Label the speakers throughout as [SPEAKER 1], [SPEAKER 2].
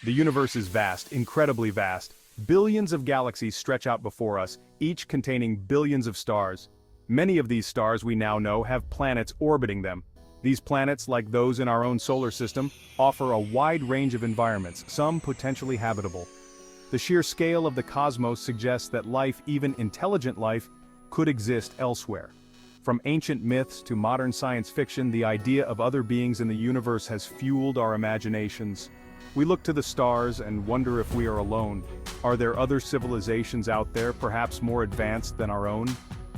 [SPEAKER 1] The universe is vast, incredibly vast. Billions of galaxies stretch out before us, each containing billions of stars. Many of these stars we now know have planets orbiting them. These planets, like those in our own solar system, offer a wide range of environments, some potentially habitable. The sheer scale of the cosmos suggests that life, even intelligent life, could exist elsewhere. From ancient myths to modern science fiction, the idea of other beings in the universe has fueled our imaginations. We look to the stars and wonder if we are alone. Are there other civilizations out there, perhaps more advanced than our own?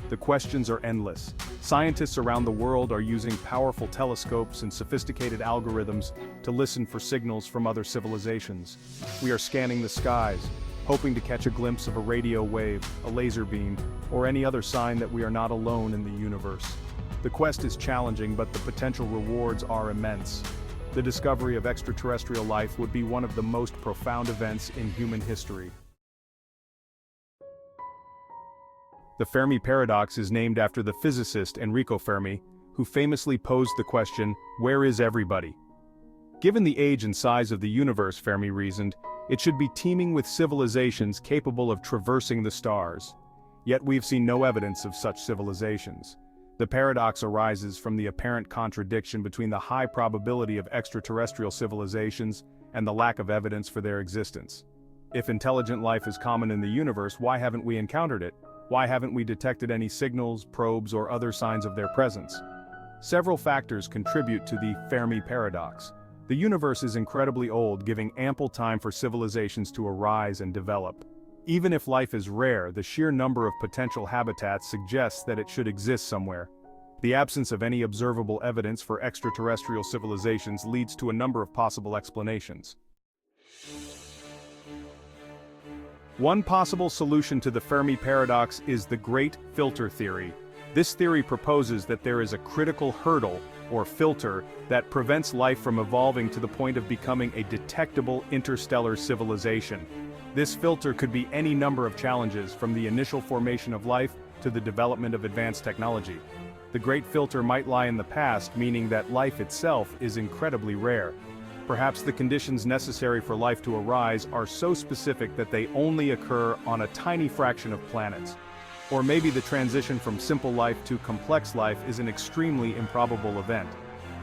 [SPEAKER 1] The questions are endless. Scientists around the world are using powerful telescopes and sophisticated algorithms to listen for signals from other civilizations. We are scanning the skies, hoping to catch a glimpse of a radio wave, a laser beam, or any other sign that we are not alone in the universe. The quest is challenging, but the potential rewards are immense. The discovery of extraterrestrial life would be one of the most profound events in human history. The Fermi Paradox is named after the physicist Enrico Fermi, who famously posed the question, "Where is everybody?" Given the age and size of the universe, Fermi reasoned, it should be teeming with civilizations capable of traversing the stars. Yet we've seen no evidence of such civilizations. The paradox arises from the apparent contradiction between the high probability of extraterrestrial civilizations and the lack of evidence for their existence. If intelligent life is common in the universe, why haven't we encountered it? Why haven't we detected any signals, probes, or other signs of their presence? Several factors contribute to the Fermi Paradox. The universe is incredibly old, giving ample time for civilizations to arise and develop. Even if life is rare, the sheer number of potential habitats suggests that it should exist somewhere. The absence of any observable evidence for extraterrestrial civilizations leads to a number of possible explanations. One possible solution to the Fermi paradox is the Great Filter theory. This theory proposes that there is a critical hurdle, or filter, that prevents life from evolving to the point of becoming a detectable interstellar civilization. This filter could be any number of challenges, from the initial formation of life to the development of advanced technology. The Great Filter might lie in the past, meaning that life itself is incredibly rare. Perhaps the conditions necessary for life to arise are so specific that they only occur on a tiny fraction of planets. Or maybe the transition from simple life to complex life is an extremely improbable event.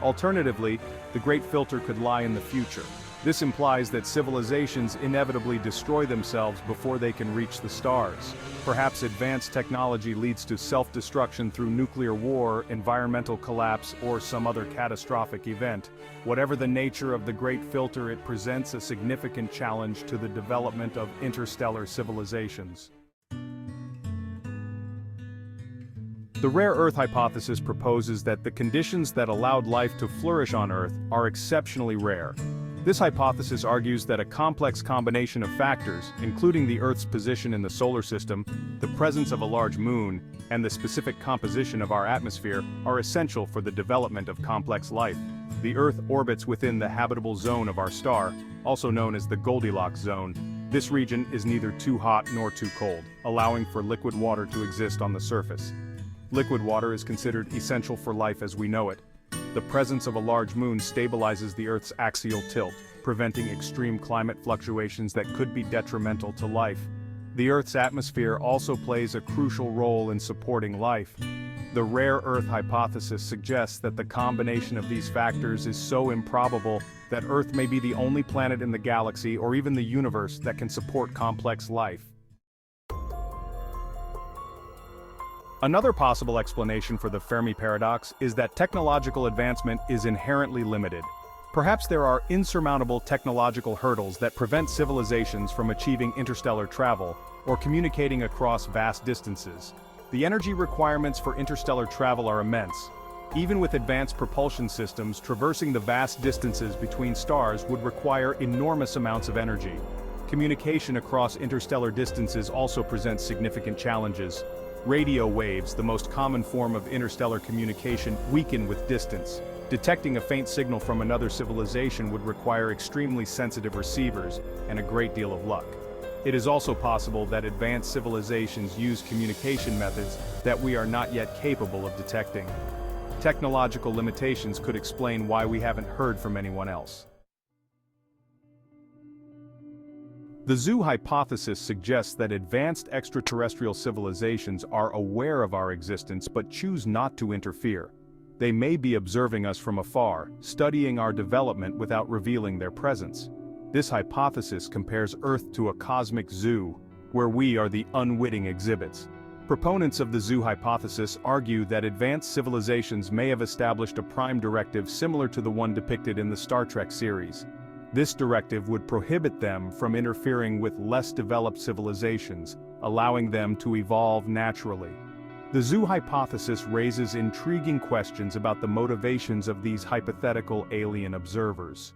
[SPEAKER 1] Alternatively, the Great Filter could lie in the future. This implies that civilizations inevitably destroy themselves before they can reach the stars. Perhaps advanced technology leads to self-destruction through nuclear war, environmental collapse, or some other catastrophic event. Whatever the nature of the Great Filter, it presents a significant challenge to the development of interstellar civilizations. The rare Earth hypothesis proposes that the conditions that allowed life to flourish on Earth are exceptionally rare. This hypothesis argues that a complex combination of factors, including the Earth's position in the solar system, the presence of a large moon, and the specific composition of our atmosphere, are essential for the development of complex life. The Earth orbits within the habitable zone of our star, also known as the Goldilocks zone. This region is neither too hot nor too cold, allowing for liquid water to exist on the surface. Liquid water is considered essential for life as we know it. The presence of a large moon stabilizes the Earth's axial tilt, preventing extreme climate fluctuations that could be detrimental to life. The Earth's atmosphere also plays a crucial role in supporting life. The rare Earth hypothesis suggests that the combination of these factors is so improbable that Earth may be the only planet in the galaxy or even the universe that can support complex life. Another possible explanation for the Fermi paradox is that technological advancement is inherently limited. Perhaps there are insurmountable technological hurdles that prevent civilizations from achieving interstellar travel or communicating across vast distances. The energy requirements for interstellar travel are immense. Even with advanced propulsion systems, traversing the vast distances between stars would require enormous amounts of energy. Communication across interstellar distances also presents significant challenges. Radio waves, the most common form of interstellar communication, weaken with distance. Detecting a faint signal from another civilization would require extremely sensitive receivers and a great deal of luck. It is also possible that advanced civilizations use communication methods that we are not yet capable of detecting. Technological limitations could explain why we haven't heard from anyone else. The zoo hypothesis suggests that advanced extraterrestrial civilizations are aware of our existence but choose not to interfere. They may be observing us from afar, studying our development without revealing their presence. This hypothesis compares Earth to a cosmic zoo, where we are the unwitting exhibits. Proponents of the zoo hypothesis argue that advanced civilizations may have established a prime directive similar to the one depicted in the Star Trek series. This directive would prohibit them from interfering with less developed civilizations, allowing them to evolve naturally. The zoo hypothesis raises intriguing questions about the motivations of these hypothetical alien observers.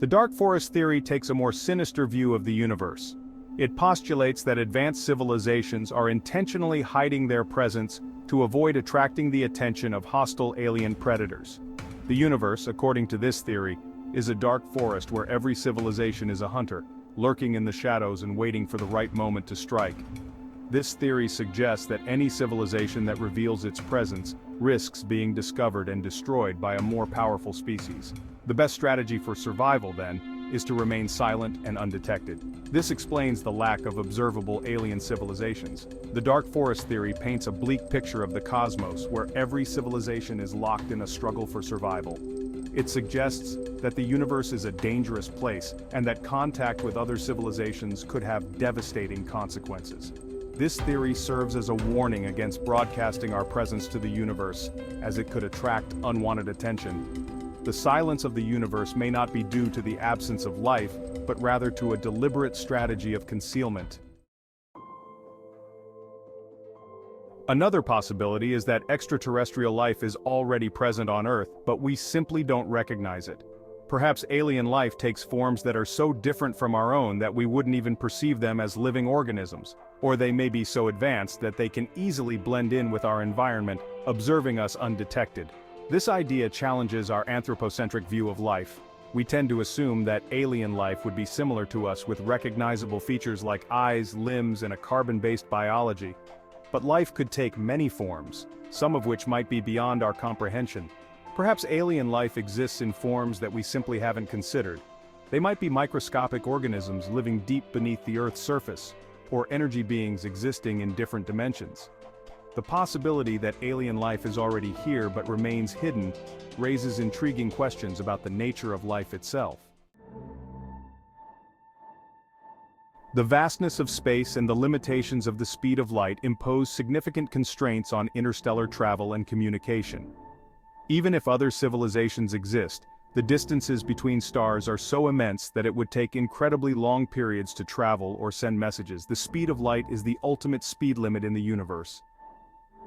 [SPEAKER 1] The dark forest theory takes a more sinister view of the universe. It postulates that advanced civilizations are intentionally hiding their presence to avoid attracting the attention of hostile alien predators. The universe, according to this theory, is a dark forest where every civilization is a hunter, lurking in the shadows and waiting for the right moment to strike. This theory suggests that any civilization that reveals its presence risks being discovered and destroyed by a more powerful species. The best strategy for survival, then, is to remain silent and undetected. This explains the lack of observable alien civilizations. The dark forest theory paints a bleak picture of the cosmos where every civilization is locked in a struggle for survival. It suggests that the universe is a dangerous place and that contact with other civilizations could have devastating consequences. This theory serves as a warning against broadcasting our presence to the universe, as it could attract unwanted attention. The silence of the universe may not be due to the absence of life, but rather to a deliberate strategy of concealment. Another possibility is that extraterrestrial life is already present on Earth, but we simply don't recognize it. Perhaps alien life takes forms that are so different from our own that we wouldn't even perceive them as living organisms, or they may be so advanced that they can easily blend in with our environment, observing us undetected. This idea challenges our anthropocentric view of life. We tend to assume that alien life would be similar to us with recognizable features like eyes, limbs, and a carbon-based biology. But life could take many forms, some of which might be beyond our comprehension. Perhaps alien life exists in forms that we simply haven't considered. They might be microscopic organisms living deep beneath the Earth's surface, or energy beings existing in different dimensions. The possibility that alien life is already here but remains hidden raises intriguing questions about the nature of life itself. The vastness of space and the limitations of the speed of light impose significant constraints on interstellar travel and communication. Even if other civilizations exist, the distances between stars are so immense that it would take incredibly long periods to travel or send messages. The speed of light is the ultimate speed limit in the universe.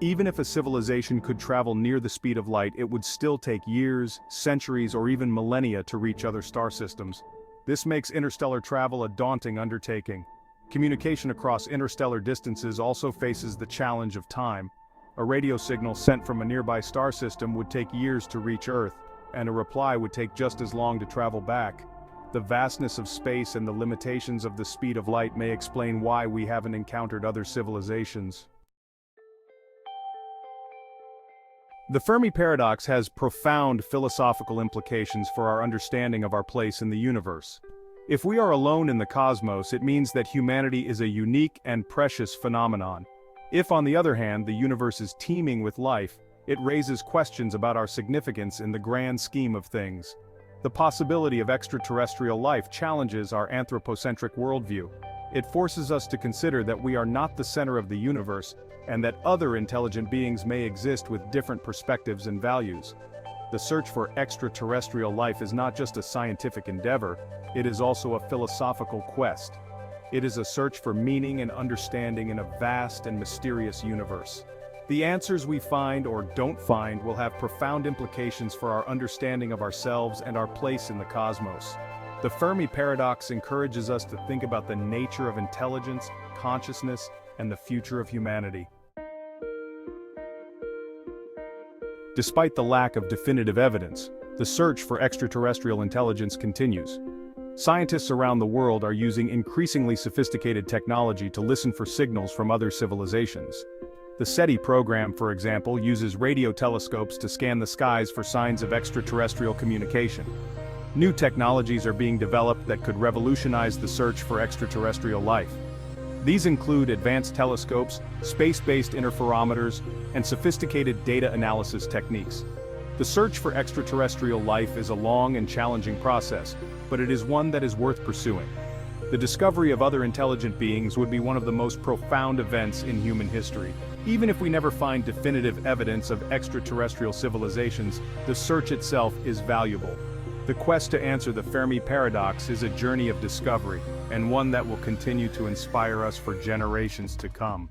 [SPEAKER 1] Even if a civilization could travel near the speed of light, it would still take years, centuries, or even millennia to reach other star systems. This makes interstellar travel a daunting undertaking. Communication across interstellar distances also faces the challenge of time. A radio signal sent from a nearby star system would take years to reach Earth, and a reply would take just as long to travel back. The vastness of space and the limitations of the speed of light may explain why we haven't encountered other civilizations. The Fermi Paradox has profound philosophical implications for our understanding of our place in the universe. If we are alone in the cosmos, it means that humanity is a unique and precious phenomenon. If, on the other hand, the universe is teeming with life, it raises questions about our significance in the grand scheme of things. The possibility of extraterrestrial life challenges our anthropocentric worldview. It forces us to consider that we are not the center of the universe, and that other intelligent beings may exist with different perspectives and values. The search for extraterrestrial life is not just a scientific endeavor, it is also a philosophical quest. It is a search for meaning and understanding in a vast and mysterious universe. The answers we find or don't find will have profound implications for our understanding of ourselves and our place in the cosmos. The Fermi Paradox encourages us to think about the nature of intelligence, consciousness, and the future of humanity. Despite the lack of definitive evidence, the search for extraterrestrial intelligence continues. Scientists around the world are using increasingly sophisticated technology to listen for signals from other civilizations. The SETI program, for example, uses radio telescopes to scan the skies for signs of extraterrestrial communication. New technologies are being developed that could revolutionize the search for extraterrestrial life. These include advanced telescopes, space-based interferometers, and sophisticated data analysis techniques. The search for extraterrestrial life is a long and challenging process, but it is one that is worth pursuing. The discovery of other intelligent beings would be one of the most profound events in human history. Even if we never find definitive evidence of extraterrestrial civilizations, the search itself is valuable. The quest to answer the Fermi Paradox is a journey of discovery, and one that will continue to inspire us for generations to come.